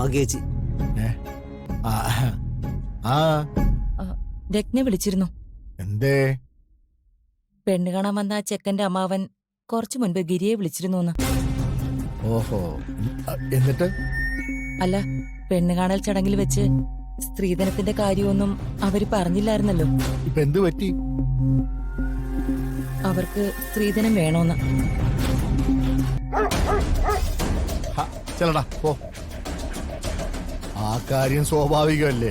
ഭാഗ്യേച്ചി. ആ ആ രത്ന വിളിച്ചിരുന്നു. എന്തേ? പെണ്ണ് കാണാൻ വന്ന ആ ചെക്കന്റെ അമ്മാവൻ കുറച്ചു മുൻപ് ഗിരിയെ വിളിച്ചിരുന്നു. ഓഹോ, എന്നിട്ട്? അല്ല, പെണ്ണ് കാണൽ ചടങ്ങിൽ വെച്ച് സ്ത്രീധനത്തിന്റെ കാര്യമൊന്നും അവര് പറഞ്ഞില്ലായിരുന്നല്ലോ. ഇപ്പൊ എന്ത് പറ്റി? അവർക്ക് സ്ത്രീധനം വേണോന്ന്. ചെല്ലടാ പോ. ആ കാര്യം സ്വാഭാവികമല്ലേ.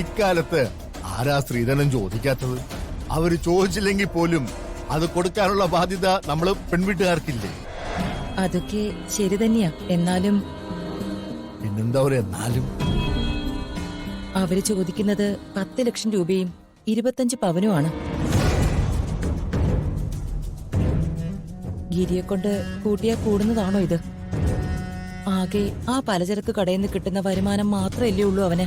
ഇക്കാലത്ത് ആരാ സ്ത്രീധനം ചോദിക്കാത്തത്? അവര് ചോദിച്ചില്ലെങ്കിൽ പോലും അത് കൊടുക്കാനുള്ള ബാധ്യത നമ്മള് പെൺവീട്ടുകാർക്കില്ലേ? അതൊക്കെ ശരി തന്നെയാ. എന്നാലും പിന്നെന്താ ഒരു എന്നാലും? അവര് ചോദിക്കുന്നത് 10 ലക്ഷം രൂപയും 25 പവനുമാണ്. ഗിരിയെ കൊണ്ട് കൂട്ടിയാ കൂടുന്നതാണോ ഇത്? ആകെ ആ പലചരക്ക് കടയിൽ നിന്ന് കിട്ടുന്ന വരുമാനം മാത്രമല്ലേ ഉള്ളൂ അവന്.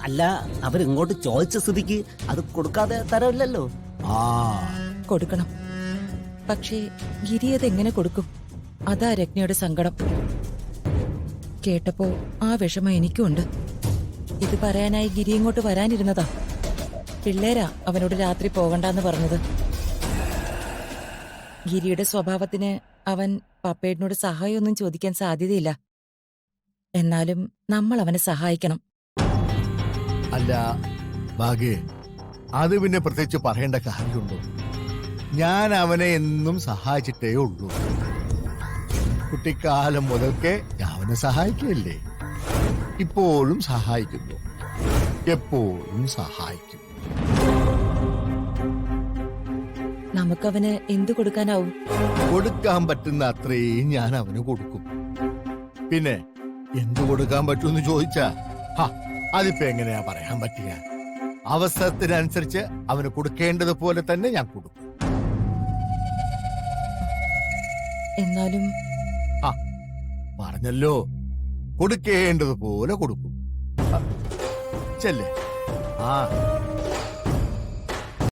അല്ല, അവരിങ്ങോട്ട് ചോദിച്ച സ്ഥിതിക്ക് അത് കൊടുക്കാതെ തരവില്ലല്ലോ. ആ കൊടുക്കണം. പക്ഷേ ഗിരി അതെങ്ങനെ കൊടുക്കും? അതാ രത്നയുടെ സങ്കടം. കേട്ടപ്പോ ആ വിഷമം എനിക്കുണ്ട്. ഇത് പറയാനായി ഗിരി ഇങ്ങോട്ട് വരാനിരുന്നതാ. പിള്ളേരാ അവനോട് രാത്രി പോകണ്ടെന്ന് പറഞ്ഞത്. ഗിരിയുടെ സ്വഭാവത്തിന് അവൻ പപ്പേടിനോട് സഹായമൊന്നും ചോദിക്കാൻ സാധ്യതയില്ല. എന്നാലും നമ്മൾ അവനെ സഹായിക്കണം. അല്ല ഭാഗ്യേ, അത് പിന്നെ പ്രത്യേകിച്ച് പറയേണ്ട കാര്യമുണ്ടോ? ഞാൻ അവനെ എന്നും സഹായിച്ചിട്ടേ ഉള്ളൂ. കുട്ടിക്കാലം മുതൽക്കേ ഞാൻ അവനെ സഹായിക്കില്ലേ? ഇപ്പോഴും സഹായിക്കുന്നു, എപ്പോഴും സഹായിക്കും. നമുക്കവന് എന്തു കൊടുക്കാനാവും? കൊടുക്കാൻ പറ്റുന്ന അത്രയും ഞാൻ അവന് കൊടുക്കും. പിന്നെ എന്തു കൊടുക്കാൻ പറ്റുമെന്ന് ചോദിച്ചാ അതിപ്പോ എങ്ങനെയാ പറയാൻ പറ്റുക? അവസരത്തിനനുസരിച്ച് അവന് കൊടുക്കേണ്ടതുപോലെ തന്നെ ഞാൻ കൊടുക്കും. എന്നാലും പറഞ്ഞല്ലോ, കൊടുക്കേണ്ടതുപോലെ കൊടുക്കും. ചെല്ലേ. ആ